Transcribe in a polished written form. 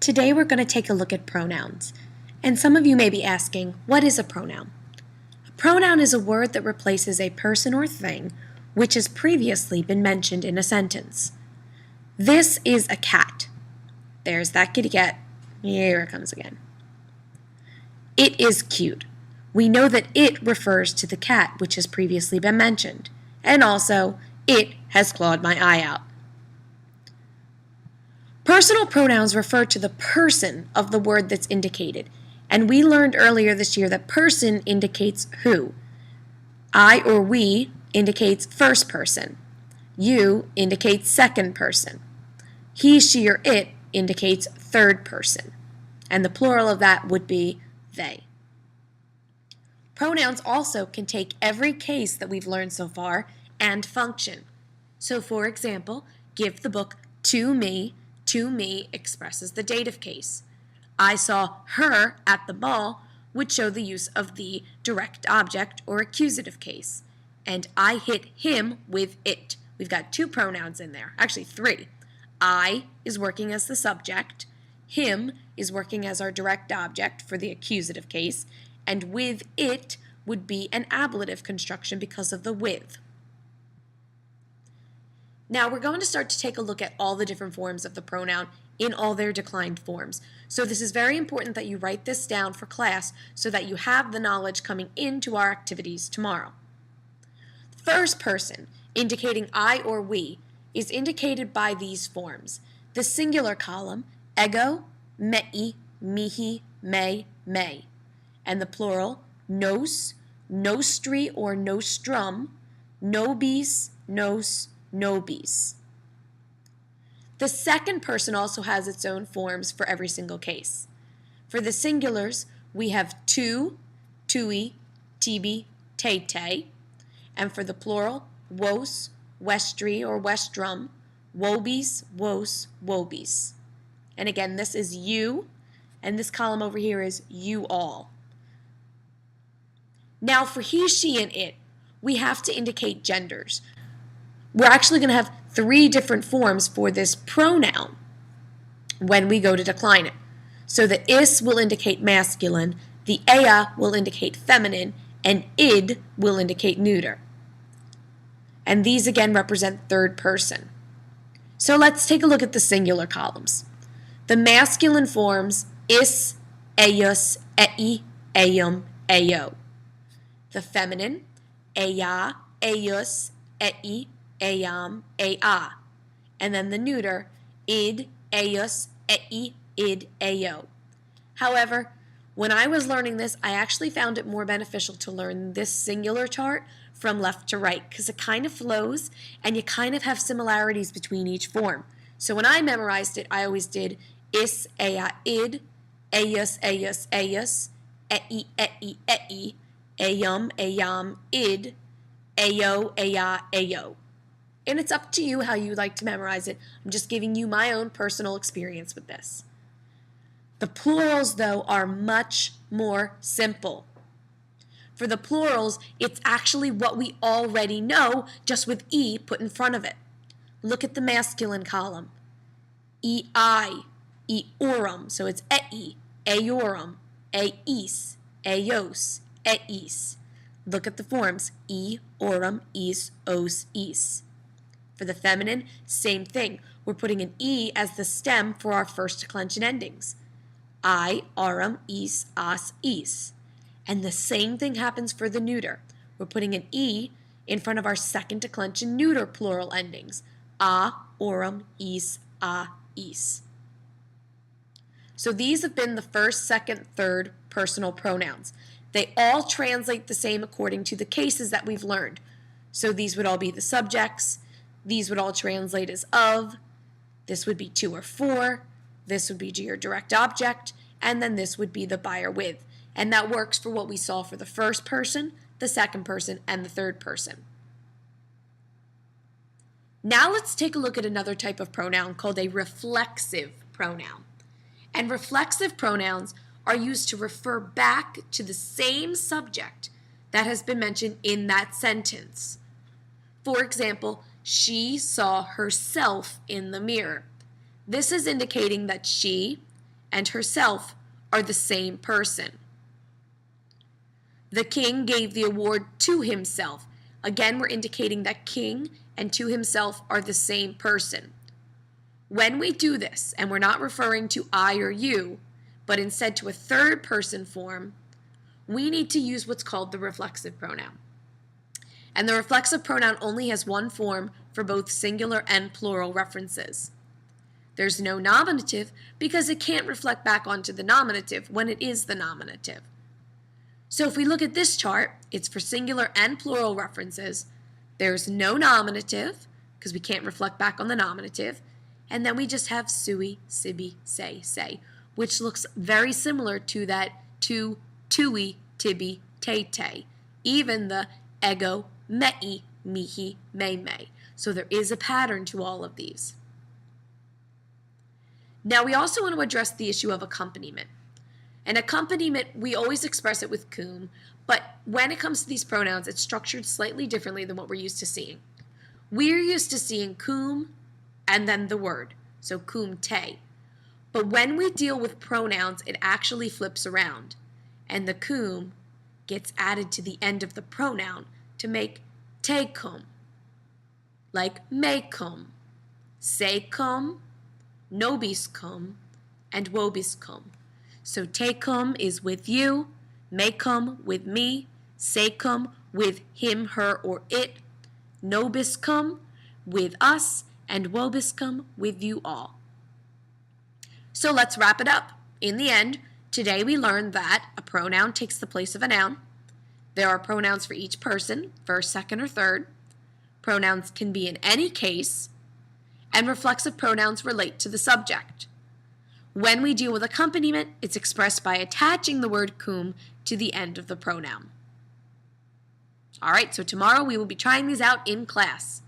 Today we're going to take a look at pronouns. And some of you may be asking, what is a pronoun? A pronoun is a word that replaces a person or thing which has previously been mentioned in a sentence. This is a cat. There's that kitty cat. Here it comes again. It is cute. We know that it refers to the cat which has previously been mentioned. And also, it has clawed my eye out. Personal pronouns refer to the person of the word that's indicated, and we learned earlier this year that person indicates who. I or we indicates first person. You indicates second person. He, she, or it indicates third person, and the plural of that would be they. Pronouns also can take every case that we've learned so far and function. So, for example, give the book to me. To me expresses the dative case. I saw her at the mall would show the use of the direct object or accusative case. And I hit him with it. We've got two pronouns in there, actually three. I is working as the subject, him is working as our direct object for the accusative case, and with it would be an ablative construction because of the with. Now we're going to start to take a look at all the different forms of the pronoun in all their declined forms. So this is very important that you write this down for class so that you have the knowledge coming into our activities tomorrow. First person, indicating I or we, is indicated by these forms. The singular column, ego, mei, mihi, me. And the plural, nos, nostri or nostrum, nobis, nos, nobis. The second person also has its own forms for every single case. For the singulars, we have tu, tui, tibi, te. And for the plural, wos, westri or westrum, wobis, wos, wobis. And again, this is you, and this column over here is you all. Now for he, she, and it, we have to indicate genders. We're actually going to have three different forms for this pronoun when we go to decline it. So the is will indicate masculine, the ea will indicate feminine, and id will indicate neuter. And these again represent third person. So let's take a look at the singular columns. The masculine forms is, eius, ei, eum, eo. The feminine, ea, eius, ei, eam, ea. And then the neuter, id, eius, ei, id, eo. However, when I was learning this, I actually found it more beneficial to learn this singular chart from left to right because it kind of flows and you kind of have similarities between each form. So when I memorized it, I always did is, ea, id, eius, eius, eius, ei, ei, ei, eum, eam, id, eo, ea, eo. And it's up to you how you like to memorize it. I'm just giving you my own personal experience with this. The plurals, though, are much more simple. For the plurals, it's actually what we already know, just with e put in front of it. Look at the masculine column. Ei, eorum, so it's ei, eorum, eis, eos, eis. Look at the forms, e, orum, is, os, is. For the feminine, same thing. We're putting an e as the stem for our first declension endings. I, arum, is, as, is. And the same thing happens for the neuter. We're putting an e in front of our second declension neuter plural endings. A, orum, is, a, is. So these have been the first, second, third personal pronouns. They all translate the same according to the cases that we've learned. So these would all be the subjects. These would all translate as of. This would be to or for. This would be to your direct object. And then this would be the by or with. And that works for what we saw for the first person, the second person, and the third person. Now let's take a look at another type of pronoun called a reflexive pronoun. And reflexive pronouns are used to refer back to the same subject that has been mentioned in that sentence. For example, she saw herself in the mirror. This is indicating that she and herself are the same person. The king gave the award to himself. Again, we're indicating that king and to himself are the same person. When we do this, and we're not referring to I or you, but instead to a third person form, we need to use what's called the reflexive pronoun. And the reflexive pronoun only has one form for both singular and plural references. There's no nominative because it can't reflect back onto the nominative when it is the nominative. So if we look at this chart, it's for singular and plural references. There's no nominative because we can't reflect back on the nominative. And then we just have sui, sibi, say, which looks very similar to that tu, tui, tibi, te, even the ego, mei, mihi, me. So there is a pattern to all of these. Now we also want to address the issue of accompaniment. An accompaniment, we always express it with cum, but when it comes to these pronouns, it's structured slightly differently than what we're used to seeing. We're used to seeing cum and then the word, so cum te. But when we deal with pronouns, it actually flips around, and the cum gets added to the end of the pronoun to make te cum, like me cum, se cum, nobis cum, and vobis cum. So te cum is with you, me cum with me, se cum with him, her, or it, nobis cum with us, and vobis cum with you all. So let's wrap it up. In the end, today we learned that a pronoun takes the place of a noun. There are pronouns for each person, first, second, or third. Pronouns can be in any case, and reflexive pronouns relate to the subject. When we deal with accompaniment, it's expressed by attaching the word cum to the end of the pronoun. All right, so tomorrow we will be trying these out in class.